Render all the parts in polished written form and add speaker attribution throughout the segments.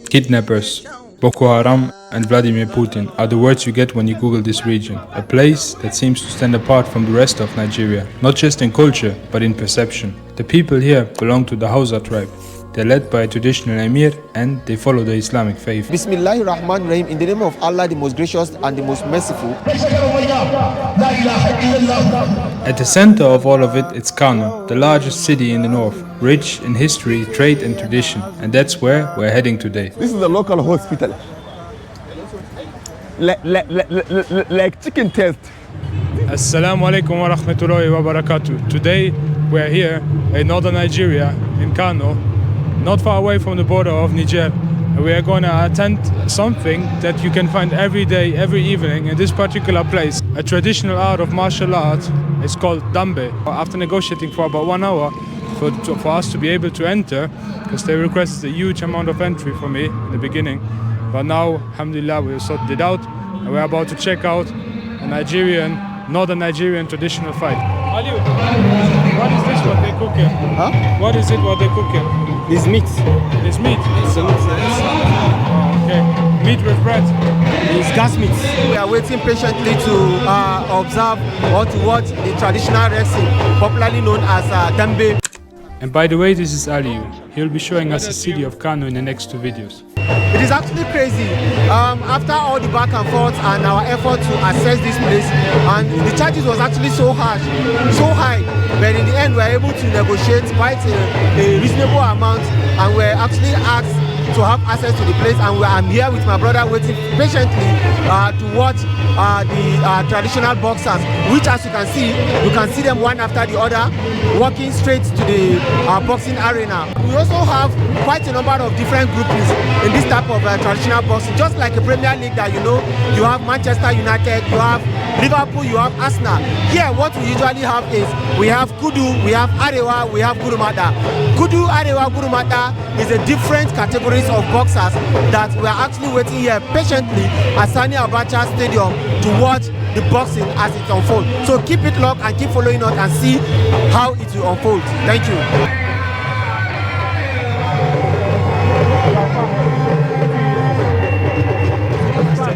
Speaker 1: Kidnappers, Boko Haram and Vladimir Putin are the words you get when you Google this region, a place that seems to stand apart from the rest of Nigeria, not just in culture, but in perception. The people here belong to the Hausa tribe. They're led by a traditional emir and they follow the Islamic faith.
Speaker 2: Bismillahirrahmanirrahim, in the name of Allah, the most gracious and the most merciful.
Speaker 1: At the center of all of it, it's Kano, the largest city in the north, rich in history, trade and tradition, and that's where we're heading today.
Speaker 3: This is the local hospital. Like chicken test.
Speaker 1: Assalamu alaikum wa rahmatullahi wa barakatuh. Today we're here in northern Nigeria, in Kano, not far away from the border of Niger. We are going to attend something that you can find every day, every evening in this particular place. A traditional art of martial art. It's called Dambe. After negotiating for about 1 hour for us to be able to enter, because they requested a huge amount of entry for me in the beginning. But now, alhamdulillah, we sorted it out and we're about to check out a northern Nigerian traditional fight. Ali, what is this what they cook here?
Speaker 2: Huh?
Speaker 1: What is it what they cook here?
Speaker 2: It's meat.
Speaker 1: It's meat?
Speaker 2: It's a meat.
Speaker 1: Oh, okay. Meat with bread?
Speaker 2: It's gas meat. We are waiting patiently to observe or to watch the traditional wrestling, popularly known as Dambe.
Speaker 1: And by the way, this is Aliyu. He'll be showing us the city of Kano in the next 2 videos.
Speaker 2: It is actually crazy. After all the back and forth and our effort to assess this place, and the charges was actually so harsh, so high, but in the end we were able to negotiate quite a reasonable amount, and we're actually asked to have access to the place, and I'm here with my brother waiting patiently to watch the traditional boxers, which as you can see them one after the other walking straight to the boxing arena. We also have quite a number of different groupings in this type of traditional boxing, just like a Premier League that you have Manchester United, you have Liverpool, you have Arsenal. Here what we usually have is we have Kudu, we have Arewa, we have Gurumada. Kudu, Arewa, Gurumada is a different categories of boxers that we are actually waiting here patiently at Sani Abacha Stadium to watch the boxing as it unfolds. So keep it locked and keep following us and see how it will unfold. Thank you.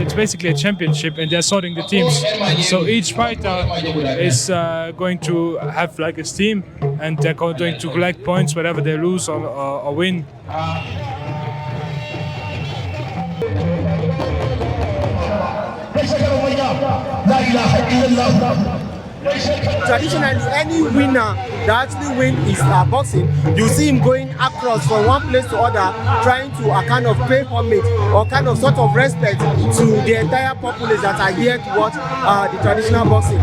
Speaker 1: It's basically a championship and they're sorting the teams. So each fighter is going to have like a team and they're going to collect points whenever they lose or win.
Speaker 2: Traditionally, any winner that actually win is boxing, you see him going across from one place to other, trying to kind of pay homage or kind of sort of respect to the entire populace that are here to watch the traditional boxing.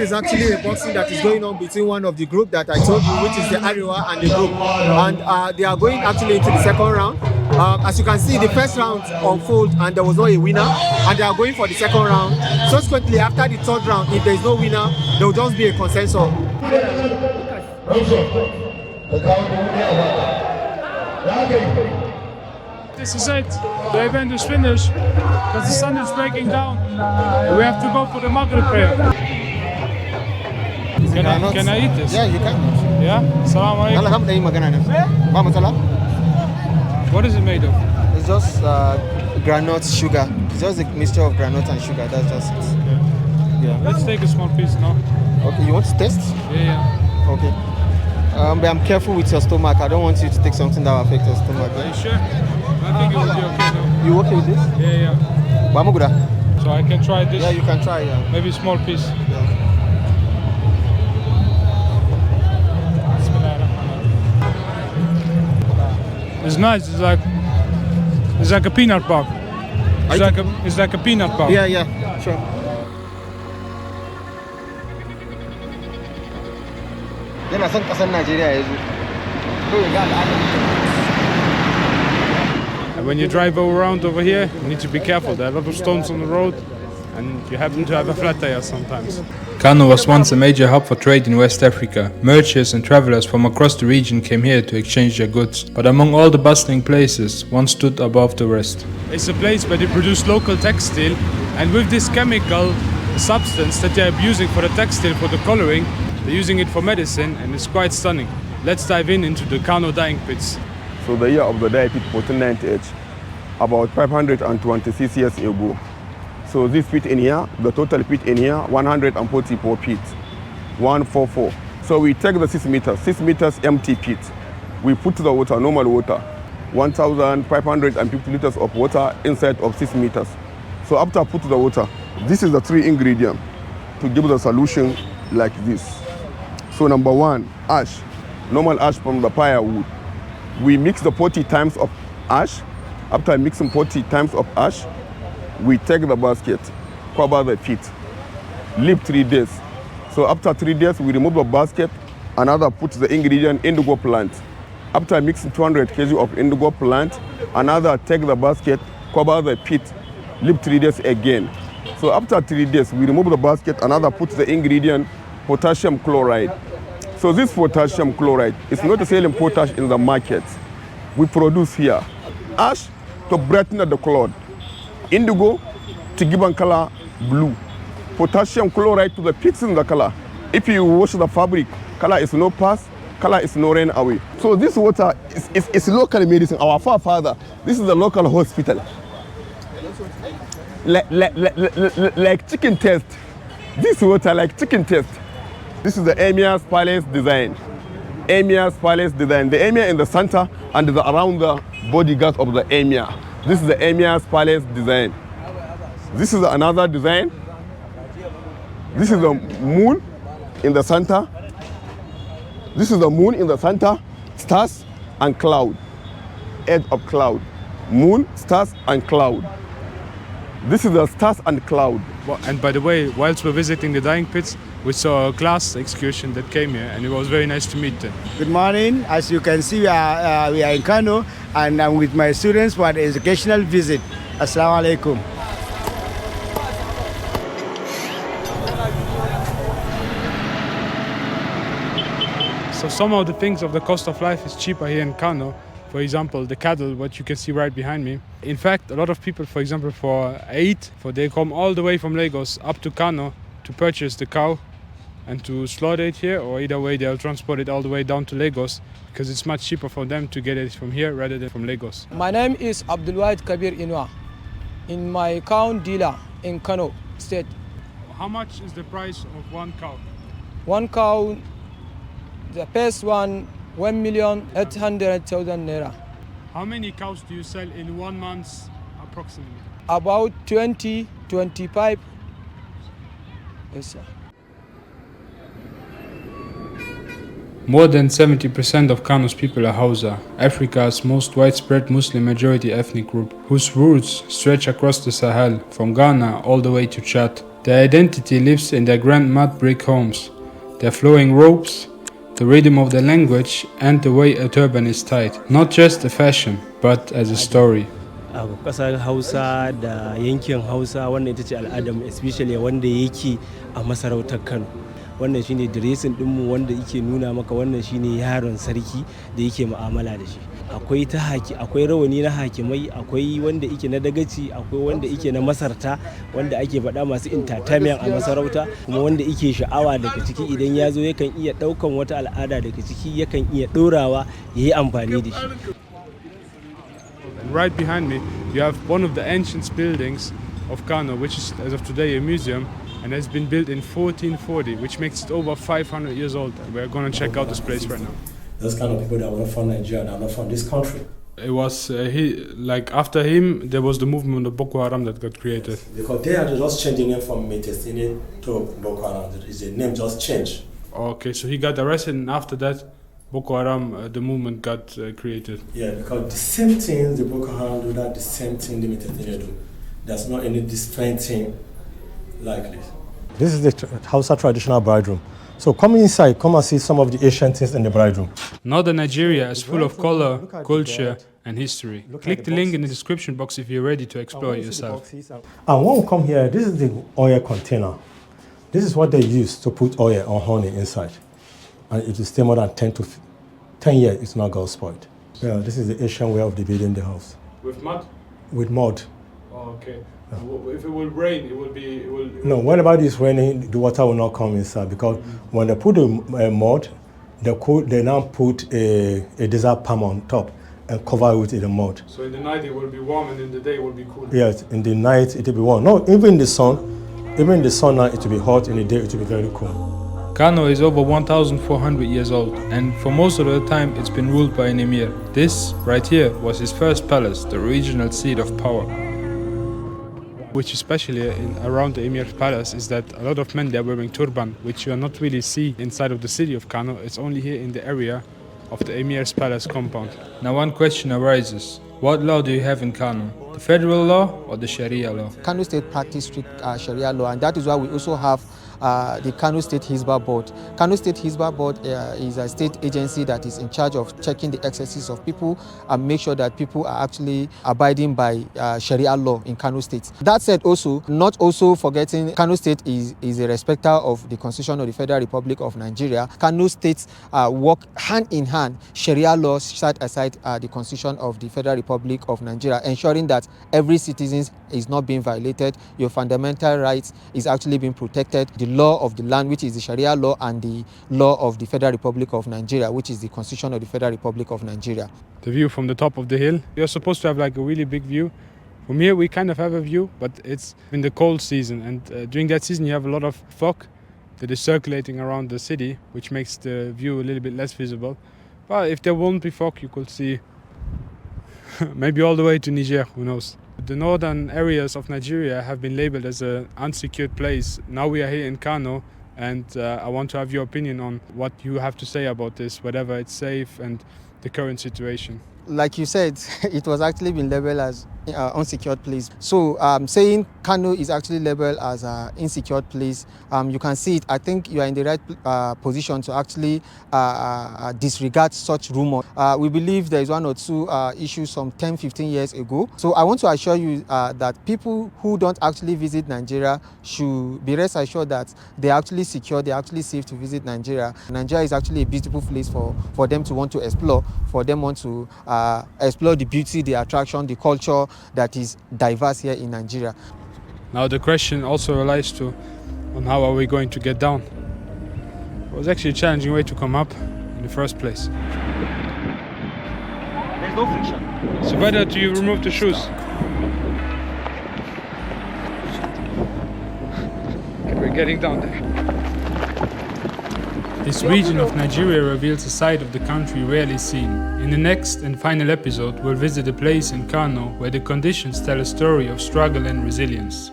Speaker 2: Is actually a boxing that is going on between one of the group that I told you, which is the Arewa and the group, and they are going actually into the second round. As you can see, the first round unfold and there was not a winner, and they are going for the second round. Subsequently, after the third round, if there is no winner, there will just be a consensus.
Speaker 1: This is it. The event is finished because the sun is breaking down. We have to go for the Maghrib prayer. Can I eat this?
Speaker 2: Yeah, you can.
Speaker 1: Yeah? Assalamu alaikum. What is it made of?
Speaker 2: It's just granite sugar. It's just a mixture of granite and sugar. That's just it.
Speaker 1: Yeah. Let's take a small piece now.
Speaker 2: Okay, you want to test?
Speaker 1: Yeah.
Speaker 2: Okay. But I'm careful with your stomach. I don't want you to take something that will affect your stomach.
Speaker 1: Are you sure? I think it will be okay now.
Speaker 2: You okay with this?
Speaker 1: Yeah. So I can try this?
Speaker 2: Yeah, you can try, yeah.
Speaker 1: Maybe a small piece.
Speaker 2: Yeah.
Speaker 1: It's nice. It's like a peanut bar. It's like a peanut bar.
Speaker 2: Yeah, sure.
Speaker 1: And when you drive around over here, you need to be careful. There are a lot of stones on the road. and you happen to have a flat tire sometimes. Kano was once a major hub for trade in West Africa. Merchants and travelers from across the region came here to exchange their goods. But among all the bustling places, one stood above the rest. It's a place where they produce local textile, and with this chemical substance that they're abusing for the textile, for the coloring, they're using it for medicine, and it's quite stunning. Let's dive into the Kano dyeing pits.
Speaker 3: So the year of the dye pit, 1498, about 526 years ago. So this pit in here, the total pit in here, 144 pit, 144. So we take the 6 meters empty pit. We put the water, normal water, 1,550 liters of water inside of 6 meters. So after I put the water, this is the 3 ingredients to give the solution like this. So number 1, ash, normal ash from the firewood. We mix the 40 times of ash. After mixing 40 times of ash, we take the basket, cover the pit, leave 3 days. So after 3 days, we remove the basket, another put the ingredient indigo plant. After mixing 200 kg of indigo plant, another take the basket, cover the pit, leave 3 days again. So after 3 days, we remove the basket, another put the ingredient potassium chloride. So this potassium chloride is not selling potash in the market. We produce here ash to brighten the cloth, indigo to give a color blue, potassium chloride to the fix in the color. If you wash the fabric, color is no pass, color is no rain away. So this water is local medicine. Our forefather, this is the local hospital. Like chicken test. This water like chicken test. This is the Emir's Palace design. Emir's Palace design. The Emir in the center and around the bodyguards of the Emir. This is the Emir's Palace design. This is another design. This is the moon in the center. This is the moon in the center, stars and cloud. Edge of cloud. Moon, stars and cloud. This is the stars and cloud.
Speaker 1: And by the way, whilst we're visiting the dyeing pits, we saw a class excursion that came here, and it was very nice to meet them.
Speaker 4: Good morning. As you can see, we are in Kano, and I'm with my students for an educational visit. Assalamu alaikum.
Speaker 1: So some of the things of the cost of life is cheaper here in Kano. For example, the cattle, what you can see right behind me. In fact, a lot of people, for example, they come all the way from Lagos up to Kano to purchase the cow and to slaughter it here, or either way they'll transport it all the way down to Lagos because it's much cheaper for them to get it from here rather than from Lagos.
Speaker 5: My name is Abdulwahid Kabir Inwa, in my cow dealer in Kano State.
Speaker 1: How much is the price of one cow?
Speaker 5: One cow, the first one, 1,800,000 naira.
Speaker 1: How many cows do you sell in 1 month approximately?
Speaker 5: About 20, 25. Yes, sir.
Speaker 1: More than 70% of Kano's people are Hausa, Africa's most widespread Muslim majority ethnic group, whose roots stretch across the Sahel, from Ghana all the way to Chad. Their identity lives in their grand mud brick homes, their flowing robes, the rhythm of the language, and the way a turban is tied. Not just a fashion, but as a story.
Speaker 6: A kasar Hausa da yankin Hausa wannan ita ce al'adam, especially wanda yake a masarautar Kano. Wannan shine dressing dinmu wanda yake nuna maka wannan shine yaron sarki da yake mu'amala da shi. Akwai akwai rawani na hakimai, akwai wanda yake na dagaci, akwai wanda yake na masarta, wanda ake faɗa masu entertainment a masarauta, kuma wanda yake sha'awa daga ciki idan ya zo yakan iya ɗaukan wata al'ada daga ciki yakan iya ɗorawa yayi amfani da shi.
Speaker 1: Right behind me, you have one of the ancient buildings of Kano, which is as of today a museum, and has been built in 1440, which makes it over 500 years old. We're going to check out this place right now.
Speaker 7: Those kind of people that were from Nigeria, that were from this country.
Speaker 1: It was after him, there was the movement of Boko Haram that got created.
Speaker 7: Because they are just changing it from Metesine to Boko Haram. The name just changed.
Speaker 1: Okay, so he got arrested, and after that, Boko Haram, the movement got created.
Speaker 7: Yeah, because the same thing the Boko Haram do, that the same thing the Metesine do. There's not any different thing like this.
Speaker 8: This is the Hausa traditional bride room. So come inside, come and see some of the ancient things in the bride room.
Speaker 1: Northern Nigeria is full of color, culture, and history.
Speaker 8: Look at
Speaker 1: Click
Speaker 8: the
Speaker 1: the link in the
Speaker 8: boxes.
Speaker 1: description box if you're ready to explore it yourself.
Speaker 8: And when we come here, this is the oil container. This is what they use to put oil or honey inside. And it will stay more than 10 years, it's not got spoiled. Yeah, this is the Asian way of building the house.
Speaker 1: With mud?
Speaker 8: With mud.
Speaker 1: Oh, okay. If it will rain, it will be...
Speaker 8: No, whenever it's raining, the water will not come inside because when they put the mud, they now put a desert palm on top and cover it with the mud.
Speaker 1: So in the night it will be warm and in the day it will be cool?
Speaker 8: Yes, in the night it will be warm. No, even in the sun now it will be hot, in the day it will be very cool.
Speaker 1: Kano is over 1,400 years old, and for most of the time it's been ruled by an emir. This, right here, was his first palace, the regional seat of power. Which especially around the emir's palace is that a lot of men, they're wearing turban, which you will not really see inside of the city of Kano. It's only here in the area of the emir's palace compound. Now one question arises. What law do you have in Kano? The federal law or the Sharia law?
Speaker 5: Kano State practice strict Sharia law, and that is why we also have the Kano State Hisbah Board. Kano State Hisbah Board is a state agency that is in charge of checking the excesses of people and make sure that people are actually abiding by Sharia law in Kano State. That said, also, not also forgetting, Kano State is a respecter of the Constitution of the Federal Republic of Nigeria. Kano State work hand in hand, Sharia law set aside the Constitution of the Federal Republic of Nigeria, ensuring that every citizen is not being violated, your fundamental rights is actually being protected. The law of the land, which is the Sharia law, and the law of the Federal Republic of Nigeria, which is the Constitution of the Federal Republic of Nigeria.
Speaker 1: The view from the top of the hill, you're supposed to have like a really big view. From here we kind of have a view, but it's in the cold season, and during that season you have a lot of fog that is circulating around the city, which makes the view a little bit less visible. But if there won't be fog, you could see maybe all the way to Niger, who knows. The northern areas of Nigeria have been labeled as an unsecured place. Now we are here in Kano, and I want to have your opinion on what you have to say about this, whether it's safe and the current situation.
Speaker 5: Like you said, it was actually been labeled as unsecured place. So saying Kano is actually labeled as an insecure place, you can see it. I think you are in the right position to actually disregard such rumor. We believe there is one or two issues some 10-15 years ago. So I want to assure you that people who don't actually visit Nigeria should be rest assured that they are actually secure, they are actually safe to visit Nigeria. Nigeria is actually a beautiful place for them to want to explore, for them want to explore the beauty, the attraction, the culture that is diverse here in Nigeria.
Speaker 1: Now the question also relies on how are we going to get down. It was actually a challenging way to come up in the first place.
Speaker 9: There's no friction.
Speaker 1: So better do you remove the shoes? Okay, we're getting down there. This region of Nigeria reveals a side of the country rarely seen. In the next and final episode, we'll visit a place in Kano where the conditions tell a story of struggle and resilience.